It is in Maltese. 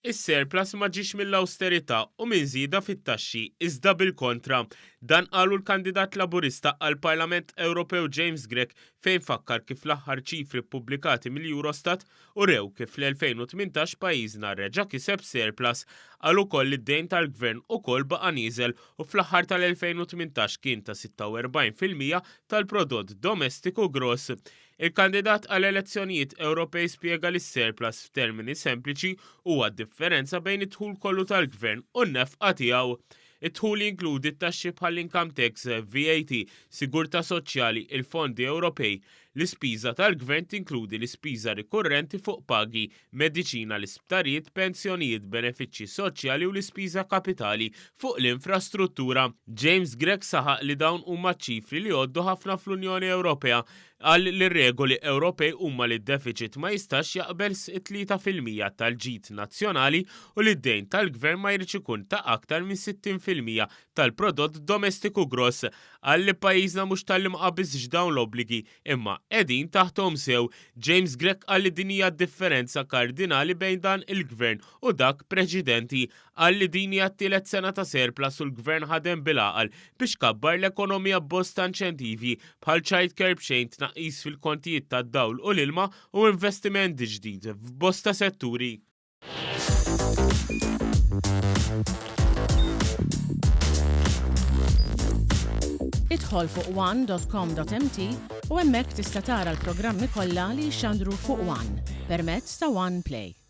Is-surplus ma ġiex mill-awsterità u minn żieda fit-taxxi iżda bil-kontra. Dan qalu l-kandidat Laburista għall-Parlament Ewropew James Grech fejn fakkar kif l-aħħar ċifri ppubblikati mill-Eurostat u rew kif fl-2018 pajjiżna reġa' kiseb surplus għal ukoll id-dejn tal-gvern ukoll baqa' nieżel u fl-aħħar tal-2018 kien ta' 46% tal-prodott domestiku gross. Il-kandidat għall-elezzjonijiet Ewropej spjega li s-surplus f'termini sempliċi huwa d-differenza bejn it-dħul kollu tal-gvern u n-nefqa tiegħu. It-dħul jinkludi t-taxxi bħall-income tax, VAT, sigurtà soċjali, il-fondi Ewropej. L-ispiża tal-gvern tinkludi l-ispiża rikurrenti fuq pagi, mediċina l-isptarijiet, pensjonijiet, benefiċċji soċjali u l-ispiża kapitali fuq l-infrastruttura. James Grech saħaq li dawn huma ċifri li għoddu ħafna fl-Unjoni Ewropea għal li regoli Ewropej huma li d-deficit ma jistax jaqbel 3% tal-ġid nazzjonali u li d-dejn tal-gvern ma jridx ikun ta' aktar minn 60% tal-prodott domestiku gross għal li pajjiżna mhux tal-imqabiżx dawn l-obbligi imma qegħdin taħtom sew. James Grech qal li din hija differenza kardinali bejn dan il-gvern u dak preċedenti qal li din hija t-tielet sena ta' surplus u l-gvern ħadem bil-għaqal biex kabbar l-ekonomija b'bosta inċentivi bħal childcare b'xejn tnaqqis fil-kontijiet tad-dawl u l-ilma u investiment ġdid f'bosta setturi. Idħol fuq one.com.mt u hemmhekk tista' tara l-programmi kollha li jxandru fuq One permezz ta' One Play.